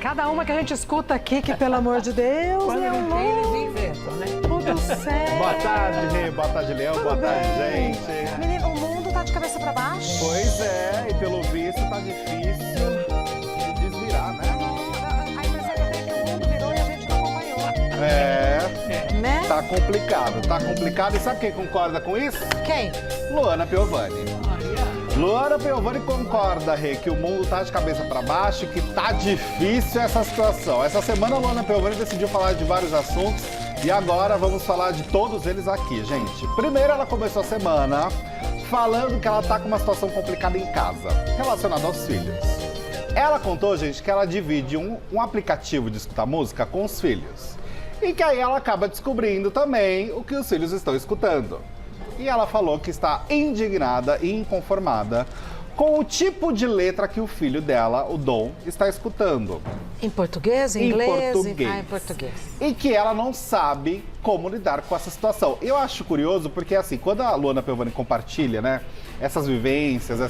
cada uma que a gente escuta aqui, que pelo amor de Deus, Quando é não tem, eles inventam, né? tudo certo. Boa tarde, Rê. Boa tarde, Leão. Boa tarde, gente. Menino, o mundo tá de cabeça pra baixo. Pois é, e pelo visto tá difícil de desvirar, né? A impressão que eu tenho é que o mundo virou e a gente não acompanhou. Né? Tá complicado. E sabe quem concorda com isso? Quem? Luana Piovani. Luana Piovani concorda, Rê, que o mundo tá de cabeça pra baixo, que tá difícil essa situação. Essa semana a Luana Piovani decidiu falar de vários assuntos e agora vamos falar de todos eles aqui, gente. Primeiro, ela começou a semana falando que ela tá com uma situação complicada em casa, relacionada aos filhos. Ela contou, gente, que ela divide um aplicativo de escutar música com os filhos. E que aí ela acaba descobrindo também o que os filhos estão escutando. E ela falou que está indignada e inconformada com o tipo de letra que o filho dela, o Dom, está escutando. Em português, em inglês? Português. Em português. E que ela não sabe como lidar com essa situação. Eu acho curioso porque, assim, quando a Luana Piovani compartilha, né, essas vivências,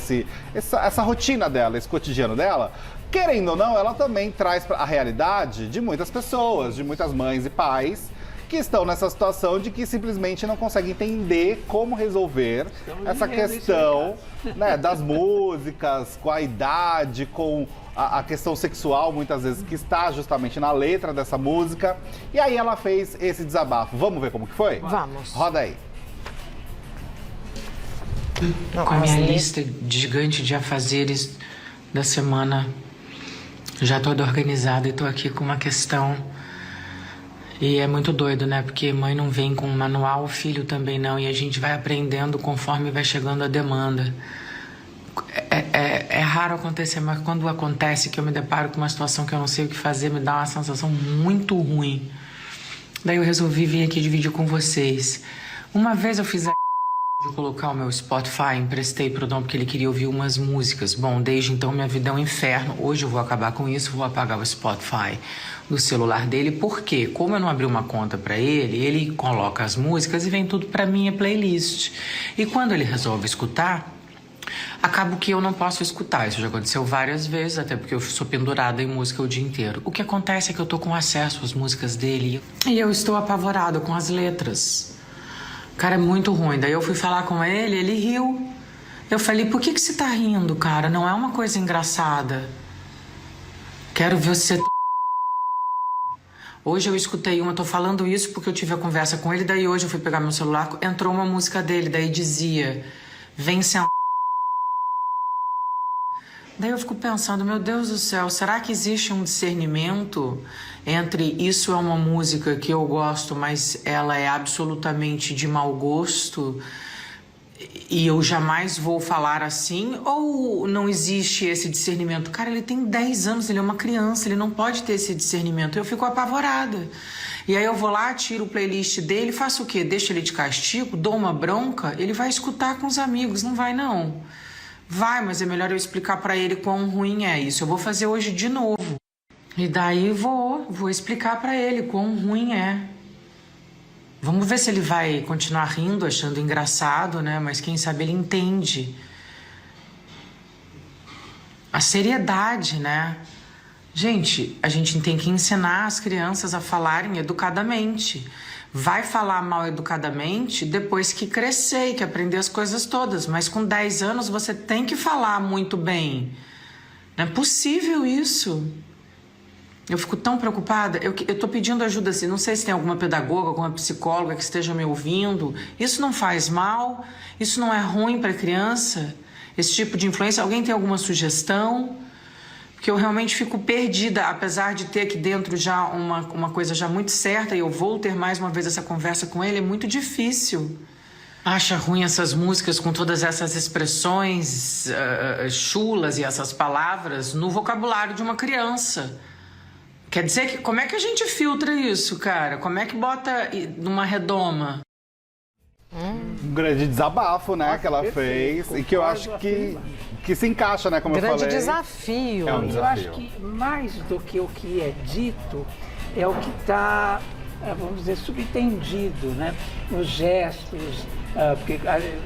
essa rotina dela, esse cotidiano dela, querendo ou não, ela também traz a realidade de muitas pessoas, de muitas mães e pais, que estão nessa situação de que simplesmente não conseguem entender como resolver essa questão, né, das músicas, com a idade, com a questão sexual, muitas vezes, que está justamente na letra dessa música. E aí ela fez esse desabafo. Vamos ver como que foi? Vamos. Roda aí. Com a minha lista gigante de afazeres da semana já toda organizada e tô aqui com uma questão. E é muito doido, né? Porque mãe não vem com um manual, o filho também não. E a gente vai aprendendo conforme vai chegando a demanda. É raro acontecer, mas quando acontece que eu me deparo com uma situação que eu não sei o que fazer, me dá uma sensação muito ruim. Daí eu resolvi vir aqui dividir com vocês. Uma vez eu fiz a de colocar o meu Spotify, emprestei pro Dom porque ele queria ouvir umas músicas. Bom, desde então minha vida é um inferno. Hoje eu vou acabar com isso, vou apagar o Spotify do celular dele, porque como eu não abri uma conta para ele, ele coloca as músicas e vem tudo para minha playlist. E quando ele resolve escutar, acabo que eu não posso escutar. Isso já aconteceu várias vezes, até porque eu sou pendurada em música o dia inteiro. O que acontece é que eu tô com acesso às músicas dele e eu estou apavorada com as letras. Cara, é muito ruim. Daí eu fui falar com ele, ele riu. Eu falei, por que você tá rindo, cara? Não é uma coisa engraçada. Quero ver você... Hoje eu escutei uma, tô falando isso porque eu tive a conversa com ele, daí hoje eu fui pegar meu celular, entrou uma música dele, daí dizia, vem sentar. Daí eu fico pensando, meu Deus do céu, será que existe um discernimento entre isso é uma música que eu gosto, mas ela é absolutamente de mau gosto e eu jamais vou falar assim? Ou não existe esse discernimento? Cara, ele tem 10 anos, ele é uma criança, ele não pode ter esse discernimento. Eu fico apavorada. E aí eu vou lá, tiro o playlist dele, faço o quê? Deixo ele de castigo, dou uma bronca, ele vai escutar com os amigos, não vai não. Vai, mas é melhor eu explicar pra ele quão ruim é isso. Eu vou fazer hoje de novo. E daí vou explicar pra ele quão ruim é. Vamos ver se ele vai continuar rindo, achando engraçado, né? Mas quem sabe ele entende. A seriedade, né? Gente, a gente tem que ensinar as crianças a falarem educadamente. Vai falar mal educadamente depois que crescer e que aprender as coisas todas. Mas com 10 anos você tem que falar muito bem. Não é possível isso. Eu fico tão preocupada. Eu tô pedindo ajuda assim. Não sei se tem alguma pedagoga, alguma psicóloga que esteja me ouvindo. Isso não faz mal? Isso não é ruim para a criança? Esse tipo de influência? Alguém tem alguma sugestão? Porque eu realmente fico perdida, apesar de ter aqui dentro já uma coisa já muito certa, e eu vou ter mais uma vez essa conversa com ele, é muito difícil. Acha ruim essas músicas com todas essas expressões chulas e essas palavras no vocabulário de uma criança. Quer dizer que como é que a gente filtra isso, cara? Como é que bota numa redoma? Um grande desabafo, né, que ela fez e que eu acho que se encaixa, né, como eu falei. Grande desafio. É um desafio. Eu acho que mais do que o que é dito é o que está, vamos dizer, subentendido, né? Os gestos, porque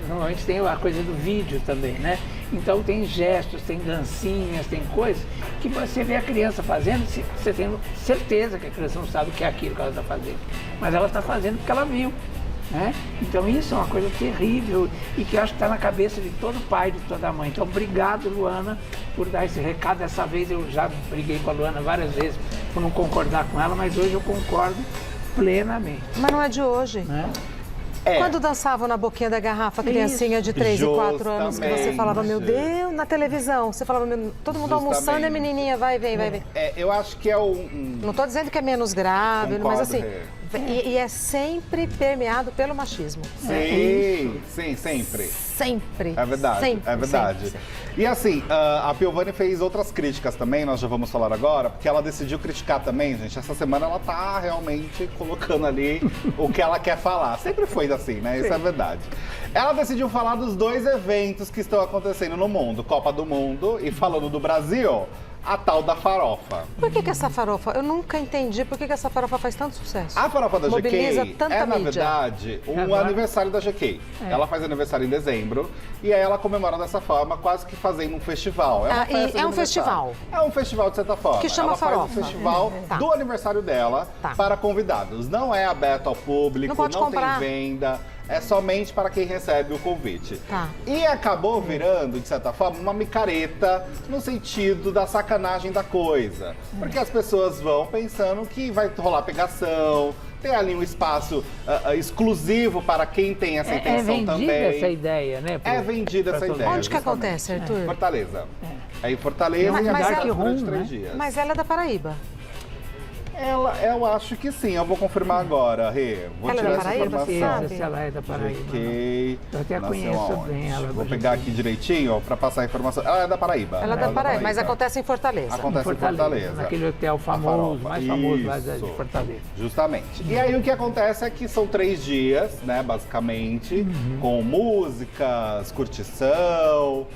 normalmente tem a coisa do vídeo também, né? Então tem gestos, tem dancinhas, tem coisas que você vê a criança fazendo, você tem certeza que a criança não sabe o que é aquilo que ela está fazendo. Mas ela está fazendo porque ela viu. Né? Então isso é uma coisa terrível e que eu acho que está na cabeça de todo pai, de toda mãe. Então obrigado, Luana, por dar esse recado. Dessa vez eu já briguei com a Luana várias vezes por não concordar com ela, mas hoje eu concordo plenamente. Mas não é de hoje. Né? Quando dançavam na boquinha da garrafa, criancinha de 3 e 4 anos, que você falava, meu Deus, na televisão, você falava, todo mundo almoçando e a menininha vai, vem. Eu acho que é Não estou dizendo que é menos grave, Concordo, mas assim, Rê. e é sempre permeado pelo machismo. Sim, sempre. Sempre. É verdade, Sempre, é verdade. sempre. E assim, a Piovani fez outras críticas também, nós já vamos falar agora, porque ela decidiu criticar também, gente. Essa semana ela tá realmente colocando ali o que ela quer falar. Sempre foi assim, né? Isso é verdade. Ela decidiu falar dos 2 eventos que estão acontecendo no mundo, Copa do Mundo e falando do Brasil, a tal da farofa. Por que essa farofa? Eu nunca entendi por que essa farofa faz tanto sucesso. A farofa da Mobiliza GK tanta é, na mídia. verdade, um Agora- aniversário da GK. Ela faz aniversário em dezembro e aí ela comemora dessa forma, quase que fazendo um festival. É uma Ah, e festa de é um aniversário. festival? É um festival, de certa forma. Que chama ela farofa. faz um festival Tá. do aniversário dela Tá. para convidados. Não é aberto ao público, Não pode comprar. tem venda. É somente para quem recebe o convite. Tá. E acabou virando, de certa forma, uma micareta no sentido da sacanagem da coisa. Porque as pessoas vão pensando que vai rolar pegação, tem ali um espaço exclusivo para quem tem essa intenção vendida também. essa ideia, né? É vendida essa todo ideia. mundo. Onde que justamente. acontece, Arthur? Fortaleza. É em Fortaleza Mas- e mas acontece ela- durante Dark 3 Room, dias. Mas ela é da Paraíba. Eu acho que sim, eu vou confirmar agora, Rê. Vou Ela é tirar da essa Paraíba, informação. sabe? Se ela é da Paraíba. GK, Eu até nasceu conheço aonde? bem ela. Vou da pegar GK. aqui direitinho para passar a informação. Ela é da Paraíba. Ela é da Paraíba, mas acontece em Fortaleza. Acontece em Fortaleza. Naquele hotel A famoso, farofa. mais famoso lá Isso. de Fortaleza. Justamente. E aí o que acontece é que são 3 dias, né, basicamente, com músicas, curtição,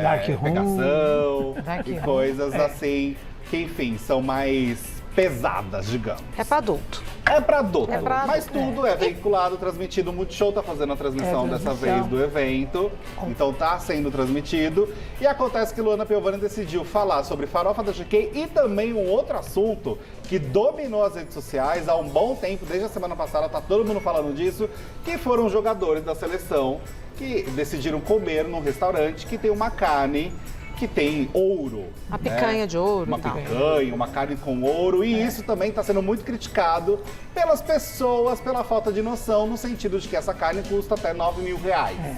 Dark room. pegação Dark e room. coisas assim, que enfim, são mais pesadas, digamos. É pra adulto. É pra adulto, É pra mas adulto, tudo é veiculado, transmitido. O Multishow tá fazendo a transmissão dessa transmissão. vez do evento, então tá sendo transmitido. E acontece que Luana Piovani decidiu falar sobre farofa da GK e também um outro assunto que dominou as redes sociais há um bom tempo, desde a semana passada, tá todo mundo falando disso, que foram os jogadores da seleção que decidiram comer num restaurante que tem uma carne que tem ouro. A picanha de ouro Uma e tal. picanha, uma carne com ouro. E isso também está sendo muito criticado pelas pessoas, pela falta de noção, no sentido de que essa carne custa até R$9.000.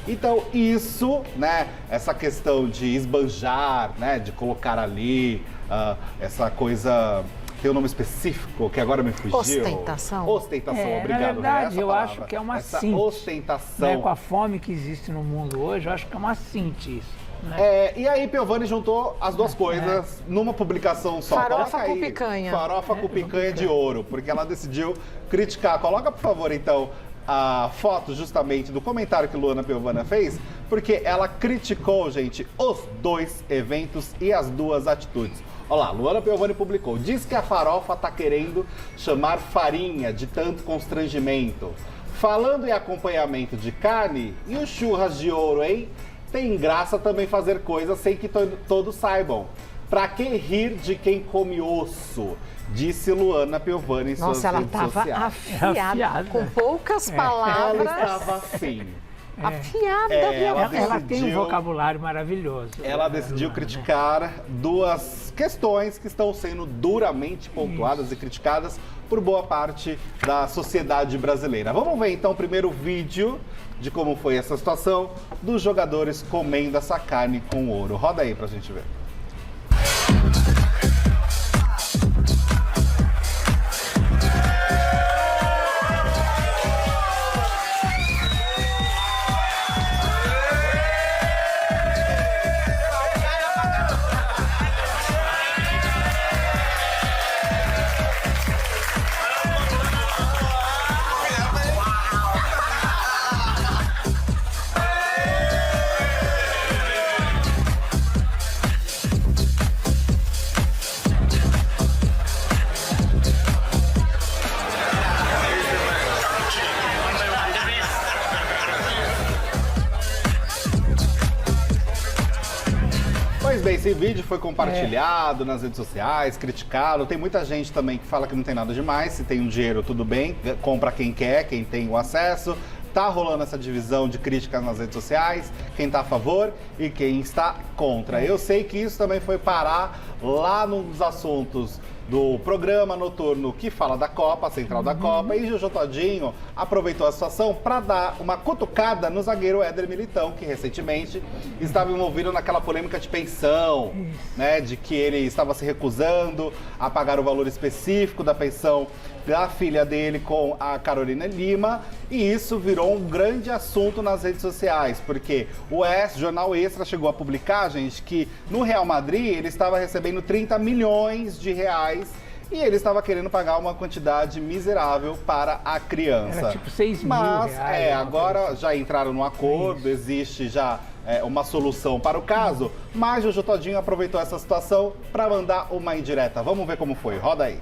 Então isso, né, essa questão de esbanjar, né, de colocar ali essa coisa... Tem um nome específico que agora me fugiu. Ostentação. Ostentação, obrigado. Na verdade, essa eu palavra. acho que é uma essa síntese. ostentação. Né, com a fome que existe no mundo hoje, eu acho que é uma síntese isso. Né? E aí Piovani juntou as duas coisas numa publicação só. Farofa Coloca com aí, picanha. Farofa com picanha de ouro, porque ela decidiu criticar. Coloca, por favor, então, a foto justamente do comentário que Luana Piovani fez, porque ela criticou, gente, os 2 eventos e as 2 atitudes. Olha lá, Luana Piovani publicou. Diz que a farofa tá querendo chamar farinha de tanto constrangimento. Falando em acompanhamento de carne, e os churras de ouro, hein? Tem graça também fazer coisas sem que todos saibam. Pra que rir de quem come osso? Disse Luana Piovani em suas Nossa, ela redes tava sociais. afiada, Afiada. com poucas Ela palavras. estava assim. Afiada, Ela viu? Ela tem um decidiu- vocabulário maravilhoso. Ela decidiu criticar 2 questões que estão sendo duramente pontuadas e criticadas por boa parte da sociedade brasileira. Vamos ver então primeiro o vídeo de como foi essa situação dos jogadores comendo essa carne com ouro. Roda aí pra gente ver. Esse vídeo foi compartilhado nas redes sociais, criticado. Tem muita gente também que fala que não tem nada demais. Se tem um dinheiro, tudo bem. Compra quem quer, quem tem o acesso. Tá rolando essa divisão de críticas nas redes sociais, quem tá a favor e quem está contra. Eu sei que isso também foi parar lá nos assuntos do programa noturno que fala da Copa, a Central da Copa, e Jojo Todinho aproveitou a situação para dar uma cutucada no zagueiro Éder Militão, que recentemente estava envolvido naquela polêmica de pensão, né, de que ele estava se recusando a pagar o valor específico da pensão da filha dele com a Carolina Lima, e isso virou um grande assunto nas redes sociais, porque o Jornal Extra chegou a publicar, gente, que no Real Madrid ele estava recebendo 30 milhões de reais e ele estava querendo pagar uma quantidade miserável para a criança. Era tipo 6 mil Mas, reais. agora já entraram no acordo, existe já uma solução para o caso, mas Jojo Todinho aproveitou essa situação para mandar uma indireta. Vamos ver como foi, roda aí.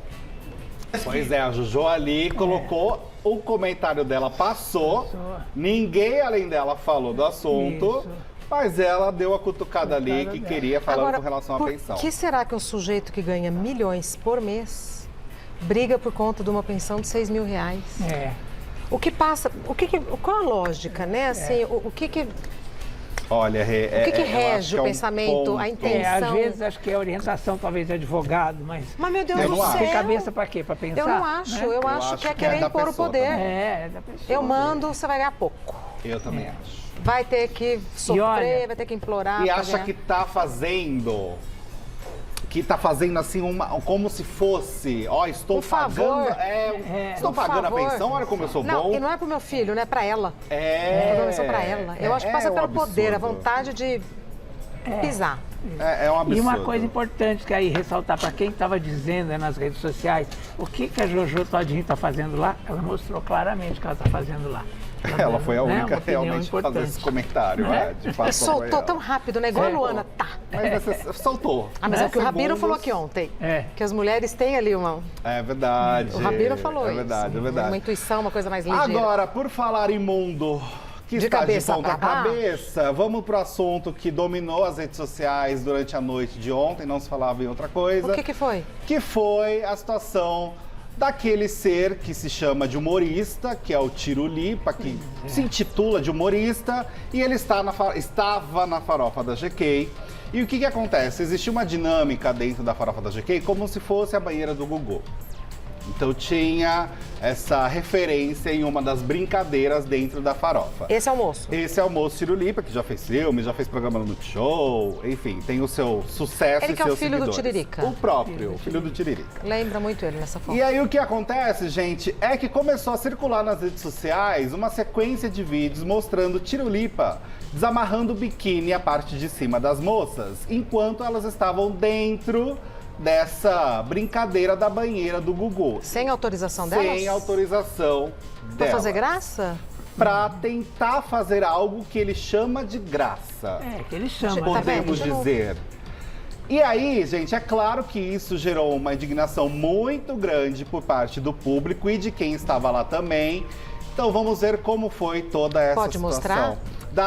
Pois é, a Jojo ali colocou, o comentário dela passou, ninguém além dela falou do assunto, mas ela deu a cutucada ali que queria falar Agora, com relação à pensão. Por que será que um sujeito que ganha milhões por mês briga por conta de uma pensão de 6 mil reais? O que passa, qual a lógica, né? Assim, o que Olha, o que rege o pensamento, a intenção? Às vezes acho que é orientação, talvez, de advogado, mas meu Deus Eu do não acho. céu! tem cabeça para quê? Para pensar? Eu não acho, né? eu acho que é querer da impor o pessoa poder. também. É da pessoa. Eu mando, você vai ganhar pouco. Eu também acho. Vai ter que sofrer, olha, vai ter que implorar. E pra acha ganhar. que tá fazendo assim como se fosse, estou Um favor. pagando, estou Um pagando favor. a pensão, olha como eu sou Não, bom. e não é pro meu filho, né? Pra ela. É. É uma pra ela. Eu acho que passa um pelo poder, a absurdo. vontade de pisar. É um absurdo. E uma coisa importante que aí ressaltar para quem estava dizendo nas redes sociais, o que a Jojo Todinho está fazendo lá, ela mostrou claramente o que ela está fazendo lá. Ela foi a única Uma opinião realmente a fazer importante. esse comentário, né? De fato, E soltou foi ela. tão rápido, né? Igual a Luana, tá. Mas você soltou. Mas é o que o Rabino Segundos. falou aqui ontem. É. Que as mulheres têm ali uma... É verdade. O Rabino falou é isso. verdade, é verdade. Uma intuição, uma coisa mais ligeira. Agora, por falar em mundo que De está cabeça de ponta pra baixo. cabeça, vamos pro assunto que dominou as redes sociais durante a noite de ontem, não se falava em outra coisa. O que foi? Que foi a situação daquele ser que se chama de humorista, que é o Tiro Lipa, que se intitula de humorista, e ele estava na farofa da GK. E o que acontece? Existe uma dinâmica dentro da farofa da GK como se fosse a banheira do Gugu. Então tinha essa referência em uma das brincadeiras dentro da farofa. Esse é o moço. Esse é o moço Tiro Lipa, que já fez filme, já fez programa no Multishow, enfim, tem o seu sucesso Ele e que é o seus filho do seguidores. Tiririca. O próprio, o filho do Tiririca. Lembra muito ele nessa foto. E aí o que acontece, gente, é que começou a circular nas redes sociais uma sequência de vídeos mostrando Tiro Lipa desamarrando o biquíni e a parte de cima das moças, enquanto elas estavam dentro dessa brincadeira da banheira do Gugu. Sem autorização delas? Sem autorização Pra delas. fazer graça? Pra tentar fazer algo que ele chama de graça. Que ele chama. Tá né? vendo? Podemos De novo. dizer. E aí, gente, é claro que isso gerou uma indignação muito grande por parte do público e de quem estava lá também. Então vamos ver como foi toda essa Pode situação. mostrar?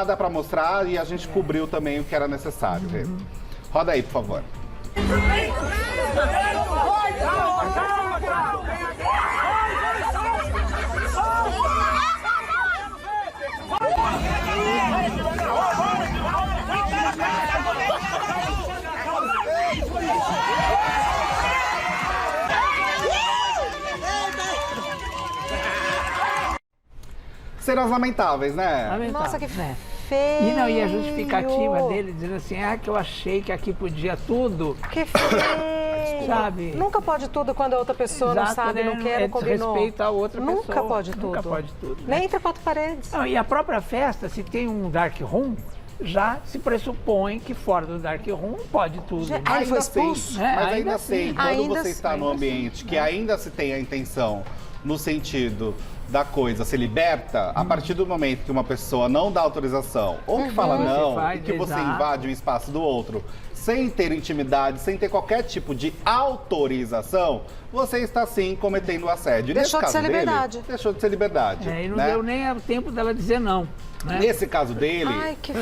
Dá pra mostrar e a gente cobriu também o que era necessário. Ver. Roda aí, por favor. Cenas lamentáveis, né? Lamentável, Nossa, que né? feio. E a justificativa dele dizendo assim, que eu achei que aqui podia tudo, Que feio. sabe? Nunca pode tudo quando a outra pessoa não Exato, sabe, né? não quer, não combinou. Respeito a outra Nunca pessoa. pode tudo. Nunca pode tudo. né? Nem entre quatro paredes. Não, e a própria festa, se tem um dark room, já se pressupõe que fora do dark room pode tudo. Gente, né? ele foi Ainda assim, expulso? É, mas ainda ainda assim. assim, quando Ainda você está assim. no ambiente que ainda se tem a intenção no sentido da coisa se liberta a partir do momento que uma pessoa não dá autorização ou que fala não e que você invade o espaço do outro sem ter intimidade, sem ter qualquer tipo de autorização, você está sim cometendo assédio. Deixou de ser liberdade. Deixou de ser liberdade. E não deu nem o tempo dela dizer não. Né? Nesse caso dele,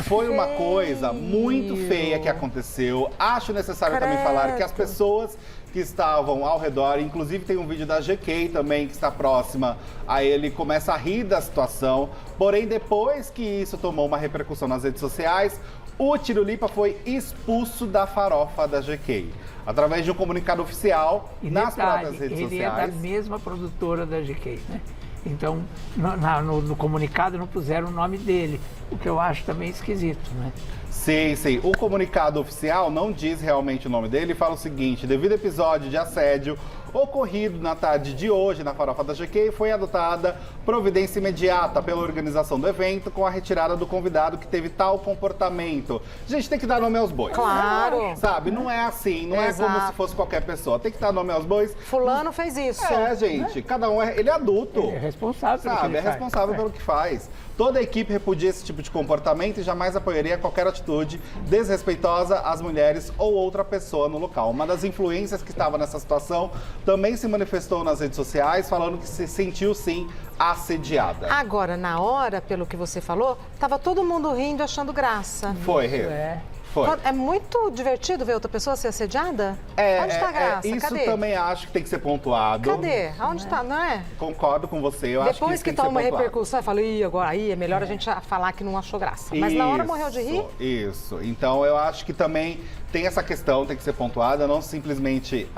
foi uma coisa muito feia que aconteceu. Acho necessário também falar que as pessoas que estavam ao redor, inclusive tem um vídeo da GK também que está próxima a ele, começa a rir da situação. Porém, depois que isso tomou uma repercussão nas redes sociais, o Tirulipa foi expulso da farofa da GK. Através de um comunicado oficial nas próprias redes sociais. Ele é da mesma produtora da GK, né? Então, no comunicado não puseram o nome dele, o que eu acho também esquisito, né? Sim, sim. O comunicado oficial não diz realmente o nome dele e fala o seguinte: devido ao episódio de assédio ocorrido na tarde de hoje na farofa da GK, foi adotada providência imediata pela organização do evento com a retirada do convidado que teve tal comportamento. Gente, tem que dar nome aos bois. Claro. Sabe, não é assim, não é como se fosse qualquer pessoa. Tem que dar nome aos bois. Fulano fez isso. Gente, cada um ele é adulto. Ele é responsável pelo que ele faz. É responsável pelo que faz. Toda a equipe repudia esse tipo de comportamento e jamais apoiaria qualquer atitude desrespeitosa às mulheres ou outra pessoa no local. Uma das influências que estava nessa situação também se manifestou nas redes sociais, falando que se sentiu, sim, assediada. Agora, na hora, pelo que você falou, estava todo mundo rindo, achando graça. Foi, Rê. Foi. É muito divertido ver outra pessoa ser assediada? Onde está a graça? Isso Cadê? também acho que tem que ser pontuado. Cadê? Aonde está, não é? Concordo com você, eu Depois acho que isso que tem que toma ser uma pontuado. repercussão, eu falo, agora aí é melhor a gente falar que não achou graça. Mas na hora morreu de rir? Isso. Então eu acho que também tem essa questão, tem que ser pontuada, não simplesmente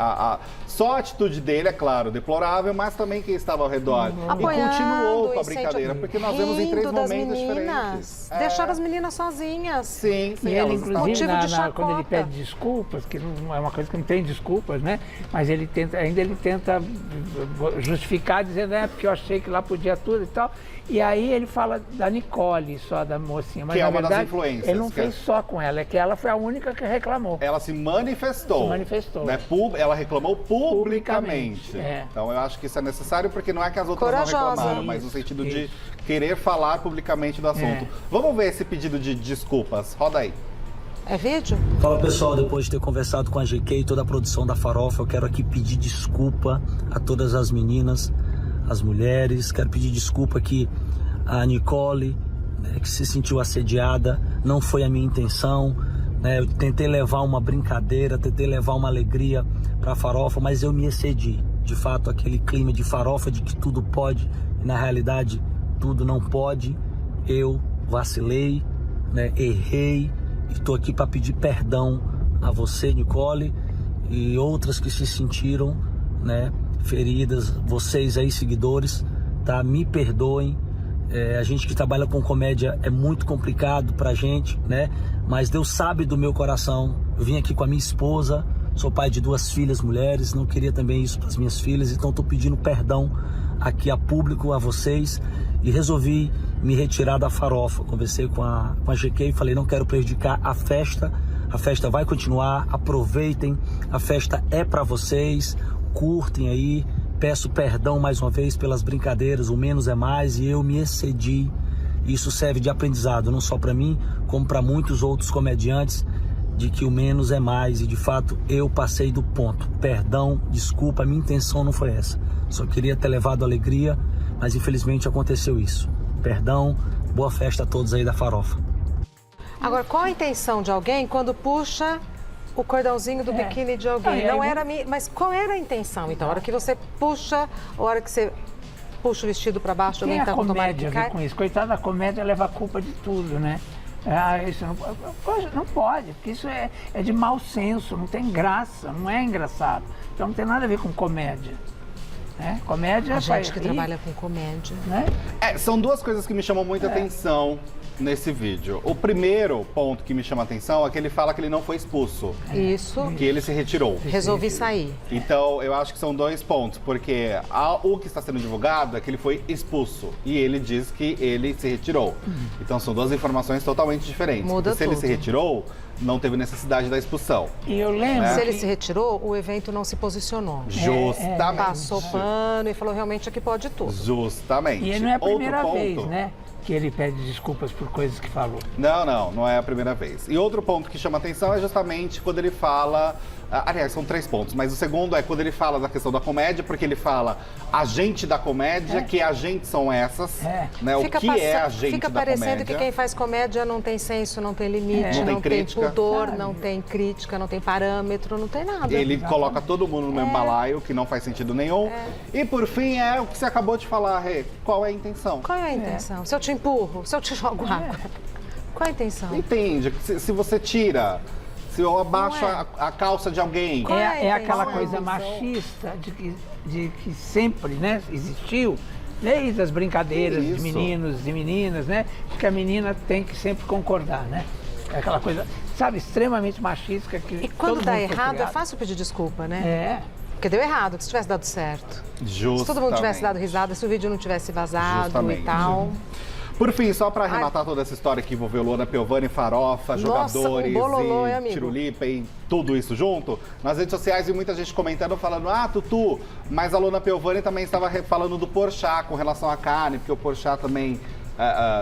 só a atitude dele, é claro, deplorável, mas também quem estava ao redor. E continuou com a brincadeira, porque nós vemos em 3 momentos diferentes. Deixaram as meninas sozinhas. Sim, E ele, inclusive, quando ele chacota. pede desculpas, que não é uma coisa que não tem desculpas, né? Mas ele tenta justificar, dizendo, porque eu achei que lá podia tudo e tal. E aí ele fala da Nicole, só da mocinha. Mas, que é uma verdade, das influências. Ele não fez só com ela, é que ela foi a única que reclamou. Ela se manifestou. Né? Ela reclamou publicamente. Então eu acho que isso é necessário, porque não é que as outras não reclamaram, mas no sentido de querer falar publicamente do assunto. Vamos ver esse pedido de desculpas. Roda aí. É vídeo? Fala pessoal, depois de ter conversado com a GK e toda a produção da Farofa, eu quero aqui pedir desculpa a todas as meninas, as mulheres. Quero pedir desculpa aqui a Nicole, né, que se sentiu assediada. Não foi a minha intenção, né? Eu tentei levar uma brincadeira, tentei levar uma alegria para a Farofa, mas eu me excedi. De fato, aquele clima de farofa de que tudo pode e na realidade tudo não pode. Eu vacilei, né? Errei. Estou aqui para pedir perdão a você, Nicole, e outras que se sentiram, né, feridas. Vocês aí, seguidores, tá? Me perdoem. A gente que trabalha com comédia é muito complicado pra gente, né? Mas Deus sabe do meu coração. Eu vim aqui com a minha esposa, sou pai de 2 filhas mulheres, não queria também isso para as minhas filhas, então estou pedindo perdão aqui a público, a vocês, e resolvi me retirar da farofa. Conversei com a GK e falei, não quero prejudicar a festa vai continuar, aproveitem, a festa é para vocês, curtem aí, peço perdão mais uma vez pelas brincadeiras, o menos é mais, e eu me excedi. Isso serve de aprendizado, não só para mim, como para muitos outros comediantes, de que o menos é mais, e de fato eu passei do ponto. Perdão, desculpa, a minha intenção não foi essa. Só queria ter levado alegria, mas infelizmente aconteceu isso. Perdão, boa festa a todos aí da farofa. Agora, qual a intenção de alguém quando puxa o cordãozinho do biquíni de alguém? Não era mas qual era a intenção? Então, a hora que você puxa, a hora que você puxa o vestido para baixo, alguém tá com comédia a ver com isso. Coitada da comédia, leva a culpa de tudo, né? Isso não pode, porque isso é de mau senso, não tem graça, não é engraçado. Então não tem nada a ver com comédia. Comédia a gente que trabalha com comédia. Né? São 2 coisas que me chamam muita atenção nesse vídeo. O primeiro ponto que me chama a atenção é que ele fala que ele não foi expulso. Isso. Que ele se retirou. Resolvi sair. Então, eu acho que são 2 pontos, porque o que está sendo divulgado é que ele foi expulso e ele diz que ele se retirou. Então, são 2 informações totalmente diferentes. Muda se ele se retirou, não teve necessidade da expulsão. E eu lembro. Se ele se retirou, o evento não se posicionou. Justamente. Passou pano e falou, realmente aqui pode tudo. Justamente. E não é a primeira Outro vez, ponto. né? Que ele pede desculpas por coisas que falou. Não é a primeira vez. E outro ponto que chama atenção é justamente quando ele fala... Aliás, são 3 pontos, mas o segundo é quando ele fala da questão da comédia, porque ele fala agente da comédia, que agentes são essas, né? O que é agente Fica da parecendo comédia. que quem faz comédia não tem senso, não tem limite, Não tem não tem crítica. pudor, Sabe? não tem crítica, não tem parâmetro, não tem nada. Ele coloca todo mundo no mesmo balaio, que não faz sentido nenhum. E por fim, é o que você acabou de falar, Rê. Qual é a intenção? Qual é a intenção? Se eu te empurro, se eu te jogo água, qual é a intenção? Entende? Se você tira, se eu abaixo a calça de alguém. Qual é a É aquela intenção? coisa machista de que sempre, né, existiu, desde as brincadeiras de Isso. meninos e meninas, né? De que a menina tem que sempre concordar, né? É aquela coisa, sabe, extremamente machista que E quando todo dá mundo foi errado, é criado. fácil pedir desculpa, né? É. Porque deu errado, que se tivesse dado certo. Justamente. Se todo mundo tivesse dado risada, se o vídeo não tivesse vazado Justamente. e tal. Por fim, só para arrematar toda essa história que envolveu Luana Piovani, farofa, Nossa, jogadores o bololô, e amigo. tirulipa e tudo isso junto, nas redes sociais e muita gente comentando, falando, Tutu, mas a Luana Piovani também estava falando do Porchat com relação à carne, porque o Porchat também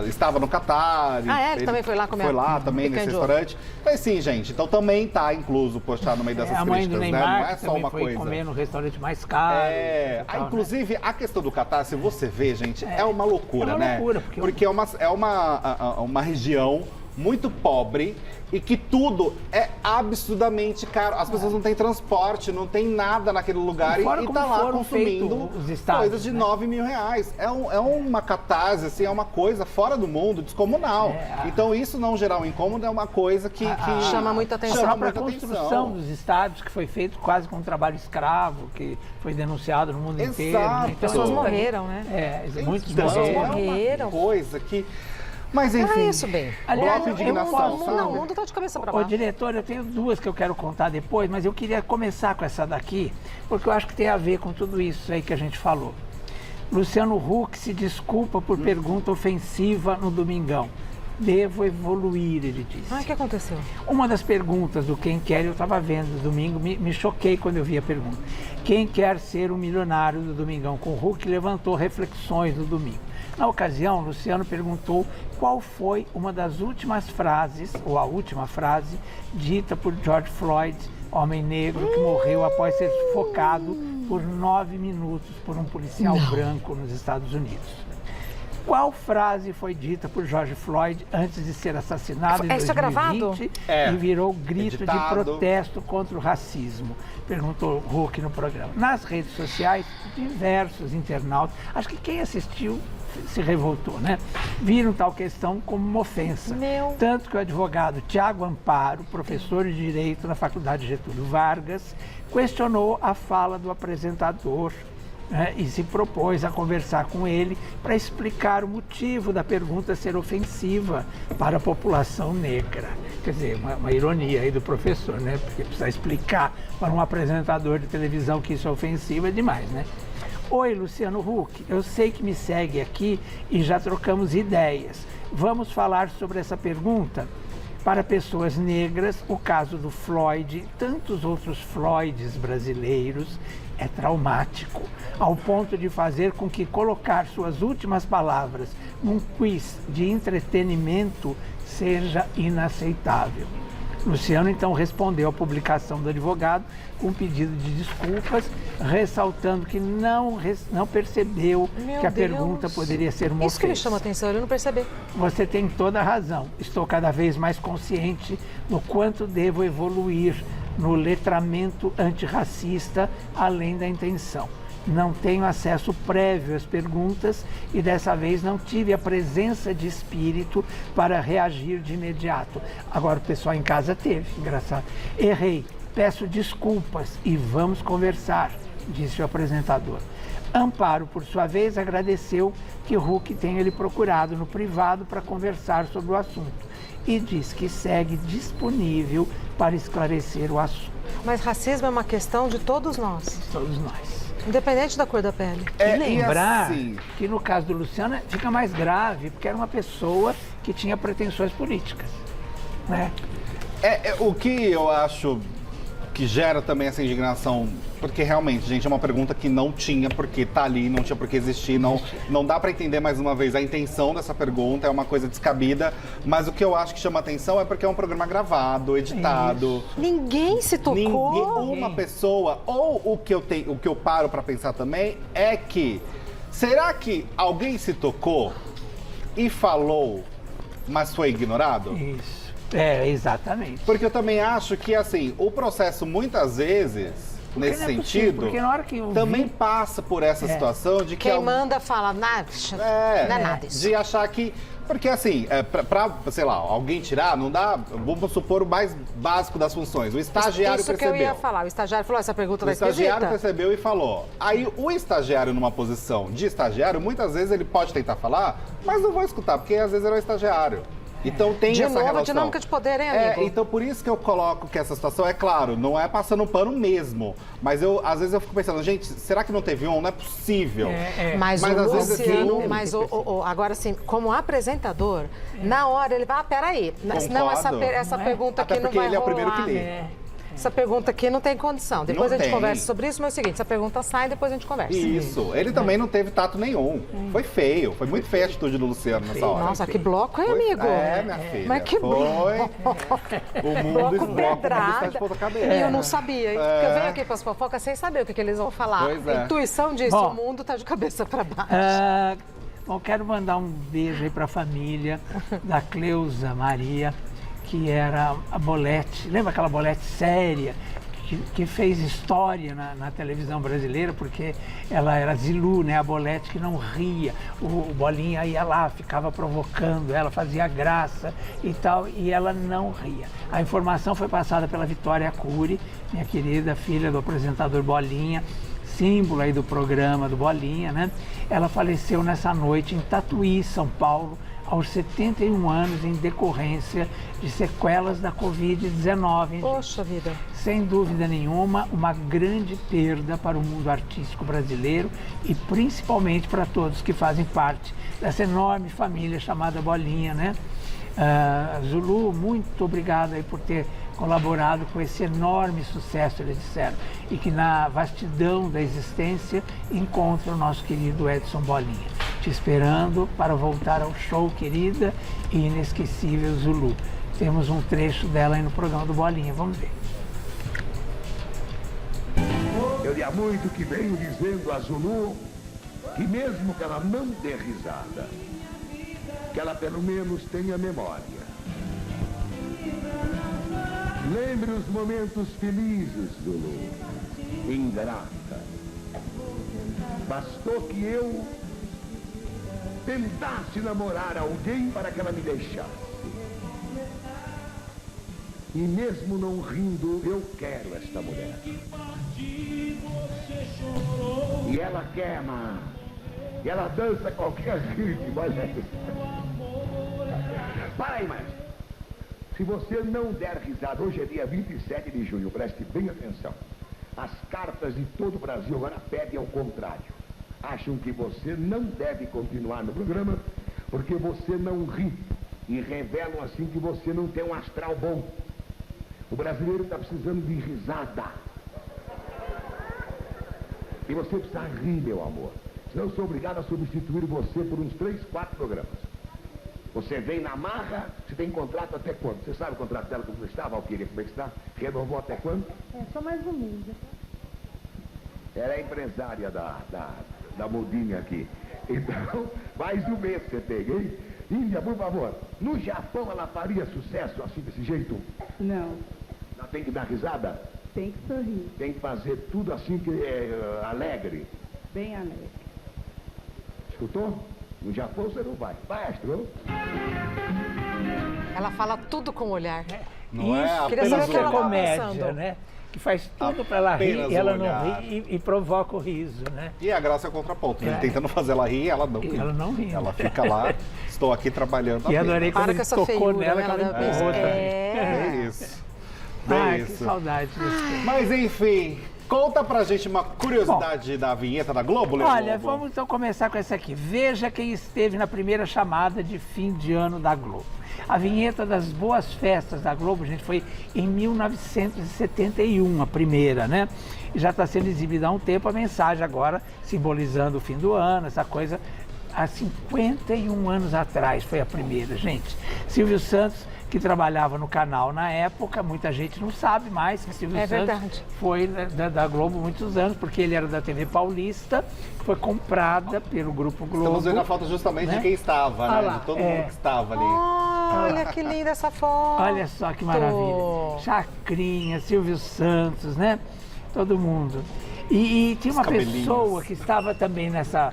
estava no Catar. Ele também foi lá comer Foi lá também picanha nesse de ovo. restaurante. Mas sim, gente, então também tá incluso o Porchat no meio dessas A mãe do críticas, né? Neymar, Não é que só também uma foi coisa. comer no restaurante mais caro. e tal, né? Inclusive, a questão do Catar, se você vê, gente, é uma loucura, É uma né? loucura, porque é uma região muito pobre e que tudo é absurdamente caro. As pessoas não têm transporte, não tem nada naquele lugar E fora e como tá lá foram consumindo feitos os estádios, coisas de né? 9 mil reais. É uma catarse, assim, é uma coisa fora do mundo, descomunal. Então, isso não gerar um incômodo é uma coisa que Chama muita atenção. A chama própria muita construção atenção. dos estádios, que foi feito quase com trabalho escravo, que foi denunciado no mundo inteiro. Exato. Né? Pessoas Então, morreram, né? Muitos Então, morreram. morreram. É uma coisa que... Mas, enfim... Era isso, bem. Aliás, bloco de indignação, O sabe? mundo tá de cabeça pra Ô, baixo. diretor, eu tenho 2 que eu quero contar depois, mas eu queria começar com essa daqui, porque eu acho que tem a ver com tudo isso aí que a gente falou. Luciano Huck se desculpa por pergunta ofensiva no Domingão. Devo evoluir, ele disse. Ai, o que aconteceu? Uma das perguntas do Quem Quer, eu estava vendo no domingo, me choquei quando eu vi a pergunta. Quem quer ser um milionário do Domingão com Huck levantou reflexões no domingo. Na ocasião, Luciano perguntou qual foi uma das últimas frases, ou a última frase, dita por George Floyd, homem negro que morreu após ser sufocado por 9 minutos por um policial branco nos Estados Unidos. Qual frase foi dita por George Floyd antes de ser assassinado em Isso é 2020 gravado? e virou grito de Editado. protesto contra o racismo? Perguntou Huck no programa. Nas redes sociais, diversos internautas, acho que quem assistiu se revoltou, né? Viram tal questão como uma ofensa. Tanto que o advogado Tiago Amparo, professor de Direito na Faculdade Getúlio Vargas, questionou a fala do apresentador, né, e se propôs a conversar com ele para explicar o motivo da pergunta ser ofensiva para a população negra. Quer dizer, uma ironia aí do professor, né? Porque precisa explicar para um apresentador de televisão que isso é ofensivo é demais, né? Oi, Luciano Huck, eu sei que me segue aqui e já trocamos ideias. Vamos falar sobre essa pergunta? Para pessoas negras, o caso do Floyd e tantos outros Floyds brasileiros é traumático, ao ponto de fazer com que colocar suas últimas palavras num quiz de entretenimento seja inaceitável. Luciano então respondeu à publicação do advogado com um pedido de desculpas, ressaltando que não percebeu que a pergunta poderia ser uma Isso que me ofensa. chama a atenção, ele não percebeu. Você tem toda a razão. Estou cada vez mais consciente no quanto devo evoluir no letramento antirracista, além da intenção. Não tenho acesso prévio às perguntas e dessa vez não tive a presença de espírito para reagir de imediato. Agora o pessoal em casa teve, engraçado. Errei, peço desculpas e vamos conversar, disse o apresentador. Amparo, por sua vez, agradeceu que Huck tenha lhe procurado no privado para conversar sobre o assunto e diz que segue disponível para esclarecer o assunto. Mas racismo é uma questão de todos nós, Todos nós. independente da cor da pele. E lembrar assim, que no caso do Luciano fica mais grave, porque era uma pessoa que tinha pretensões políticas, né? O que eu acho que gera também essa indignação, porque realmente, gente, é uma pergunta que não tinha porque tá ali, não tinha por que existir, não dá para entender mais uma vez a intenção dessa pergunta, é uma coisa descabida, mas o que eu acho que chama atenção é porque é um programa gravado, editado. Ninguém se tocou. Uma pessoa, ou o que eu paro para pensar também é que, será que alguém se tocou e falou, mas foi ignorado? Isso. Exatamente. Porque eu também acho que, assim, o processo muitas vezes, nesse sentido, porque na hora que eu também passa por essa situação de que... Quem manda fala, não é nada isso. De achar que... Porque, assim, sei lá, alguém tirar, não dá... Vamos supor o mais básico das funções. O estagiário isso percebeu. Que eu ia falar. O estagiário falou, essa pergunta O estagiário percebeu e falou. Aí, o estagiário, numa posição de estagiário, muitas vezes ele pode tentar falar, mas não vou escutar, porque às vezes ele é o estagiário. Então tem essa relação. A dinâmica de poder, hein, amigo? Então por isso que eu coloco que essa situação, é claro, não é passando pano mesmo. Mas às vezes eu fico pensando, gente, será que não teve um? Não é possível. Mas às o vezes Luciano, agora assim, como apresentador, na hora ele vai, peraí, não, essa pergunta aqui até não porque vai ele é o rolar. primeiro que lê. Essa pergunta aqui não tem condição. Depois Não a gente tem. conversa sobre isso, mas é o seguinte, essa pergunta sai, depois a gente conversa. Isso. Ele também não teve tato nenhum. Foi feio. Foi muito feia a atitude do Luciano nessa hora. Nossa, que bloco, hein, amigo? Minha filha. Mas que bloco. O mundo está de ponta cabeça. E eu não sabia. Porque eu venho aqui para as fofocas sem saber o que eles vão falar. Pois é. A intuição disso, o mundo está de cabeça para baixo. Bom, quero mandar um beijo aí para a família da Cleusa Maria, que era a Bolete. Lembra aquela Bolete séria? Que fez história na televisão brasileira, porque ela era Zilu, né? A Bolete que não ria. O Bolinha ia lá, ficava provocando ela, fazia graça e tal, e ela não ria. A informação foi passada pela Vitória Cury, minha querida filha do apresentador Bolinha, símbolo aí do programa do Bolinha, né? Ela faleceu nessa noite em Tatuí, São Paulo, aos 71 anos, em decorrência de sequelas da Covid-19. Poxa vida. Sem dúvida nenhuma, uma grande perda para o mundo artístico brasileiro e principalmente para todos que fazem parte dessa enorme família chamada Bolinha, né? Zulu, muito obrigado aí por ter colaborado com esse enorme sucesso, eles disseram, e que na vastidão da existência encontra o nosso querido Edson Bolinha. Te esperando para voltar ao show, querida e inesquecível Zulu. Temos um trecho dela aí no programa do Bolinha, vamos ver. Eu há muito que venho dizendo a Zulu que mesmo que ela não dê risada, que ela pelo menos tenha memória. Lembre os momentos felizes, Zulu. Ingrata. Bastou que eu tentasse namorar alguém para que ela me deixasse. E mesmo não rindo, eu quero esta mulher. E ela quer, mano. E ela dança qualquer ritmo, olha aí. Para aí, maestro. Se você não der risada, hoje é dia 27 de junho, preste bem atenção. As cartas de todo o Brasil agora pedem ao contrário. Acham que você não deve continuar no programa porque você não ri. E revelam assim que você não tem um astral bom. O brasileiro está precisando de risada. E você precisa rir, meu amor. Senão eu sou obrigado a substituir você por uns 3, 4 programas. Você vem na marra, você tem contrato até quando? Você sabe o contrato dela como está, Valquíria? Como é que está? Renovou até quando? Sou mais humilde. Ela é empresária da mudinha aqui. Então, mais um mês você tem, hein? Índia, por favor, no Japão ela faria sucesso assim, desse jeito? Não, Ela tem que dar risada? tem que sorrir, Tem que fazer tudo assim que é alegre. bem alegre. Escutou? No Japão você não vai. Maestro. Ela fala tudo com o olhar. Não é Queria apenas saber o que ela o tava comédia, pensando. né? Que faz tudo para ela rir Apenas e ela o não olhar. ri e provoca o riso, né? E a graça é o contraponto. Ele tentando fazer ela rir, ela não ri. Ela não ri. Ela fica lá, estou aqui trabalhando. E apenas. adorei quando Para ele com essa tocou feiura, nela, né? que ela Ela empurrou também. É isso. Ai, Bem que isso. saudade desse tempo. Mas enfim, Conta pra gente uma curiosidade da vinheta da Globo, Leandro. Olha, vamos então começar com essa aqui. Veja quem esteve na primeira chamada de fim de ano da Globo. A vinheta das boas festas da Globo, gente, foi em 1971, a primeira, né? E já está sendo exibida há um tempo a mensagem agora, simbolizando o fim do ano, essa coisa. Há 51 anos atrás foi a primeira, gente. Silvio Santos, que trabalhava no canal na época, muita gente não sabe mais que Silvio Santos foi da Globo muitos anos, porque ele era da TV Paulista, foi comprada pelo Grupo Globo. Estamos vendo a foto justamente de quem estava, né? Lá, de todo mundo que estava ali. Olha que linda essa foto. Olha só que maravilha. Chacrinha, Silvio Santos, né? Todo mundo. E tinha uma pessoa que estava também nessa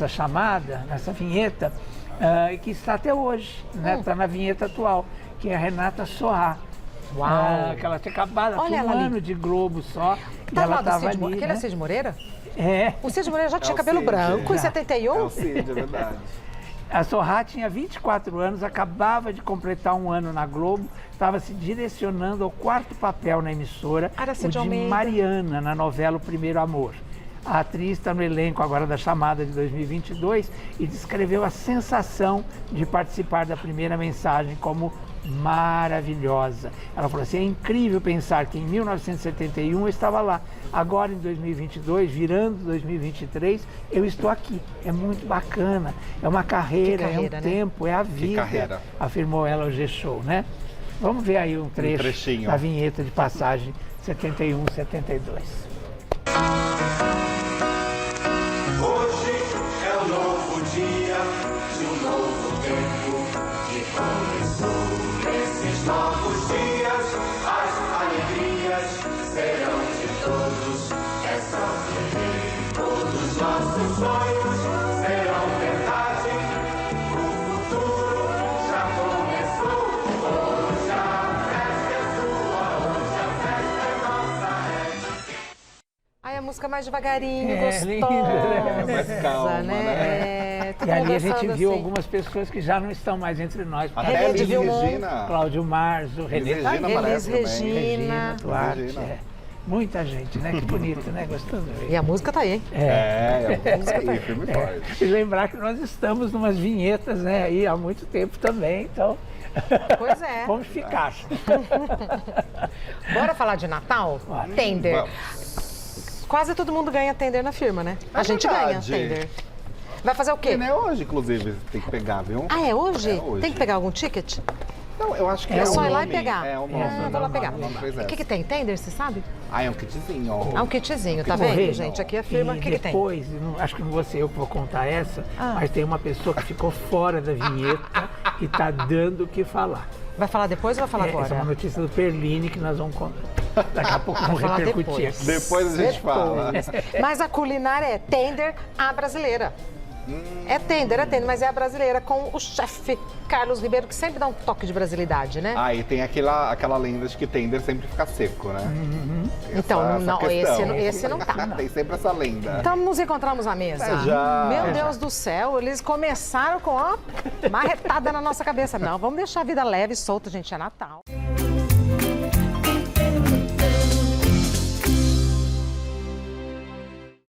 chamada, nessa vinheta, que está até hoje, né? Está na vinheta atual, que é a Renata Sorrah. Uau! Que ela tinha acabado, Olha um ela ali. ano de Globo só. E Tá ela lá do estava Cid ali, Aquele né? é Cid Moreira? É. O Cid Moreira já tinha o cabelo Cid, branco em já. 71? É o Cid, é verdade. A Sorrah tinha 24 anos, acabava de completar um ano na Globo, estava se direcionando ao quarto papel na emissora, Era o Cid de Almeida. Mariana, na novela O Primeiro Amor. A atriz está no elenco agora da chamada de 2022 e descreveu a sensação de participar da primeira mensagem como maravilhosa. Ela falou assim, é incrível pensar que em 1971 eu estava lá. Agora em 2022, virando 2023, eu estou aqui. É muito bacana, é uma carreira, é um tempo, é a vida, afirmou ela ao G-Show, né? Vamos ver aí um trecho da vinheta de passagem 71, 72. Hoje é um novo dia de um novo tempo que começou. Nesses novos dias, as alegrias serão de todos. É só viver. Todos nossos sonhos serão verdade. O futuro já começou. Hoje a festa é sua, hoje a festa é nossa. Ai, a música mais devagarinho, gostosa, linda, né? Mais calma, né? Todo E ali mundo a gente viu assim. algumas pessoas que já não estão mais entre nós. Até Elis Regina. Cláudio Marzo, René Elis Regina. Duarte. Regina. Muita gente, né? Que bonito, né? Gostoso. E a música tá aí. A música tá aí, firme e forte. E lembrar que nós estamos numas vinhetas, né? Aí há muito tempo também, então... Pois é. Vamos ficar. Bora falar de Natal? Tender. Vamos. Quase todo mundo ganha Tender na firma, né? É A gente verdade. ganha Tender. Vai fazer o quê? E não é hoje, inclusive, tem que pegar, viu? Ah, é hoje? É hoje. Tem que pegar algum ticket? Não, eu acho que É o só ir lá e nome. pegar. É o nome. Ah, vou lá pegar. O nome fez O que essa. tem? Tender, você sabe? Ah, é um kitzinho, ó. Ah, um kitzinho, tá Correio. vendo, gente? Aqui a firma, o que tem? Depois, acho que não vou ser eu que vou contar essa, mas tem uma pessoa que ficou fora da vinheta e tá dando o que falar. Vai falar depois ou vai falar agora? Essa é uma notícia do Perline que nós vamos contar. Daqui a pouco vamos falar repercutir depois. aqui. Depois a gente fala. Mas a culinária é Tender à brasileira. É Tender, mas é a brasileira, com o chefe Carlos Ribeiro, que sempre dá um toque de brasilidade, né? Ah, e tem aquela lenda de que Tender sempre fica seco, né? Então, não, questão. esse não tá. Tem sempre essa lenda. Então nos encontramos à mesa. Já. Meu Deus do céu, eles começaram com, ó, marretada na nossa cabeça. Não, vamos deixar a vida leve e solta, gente, é Natal.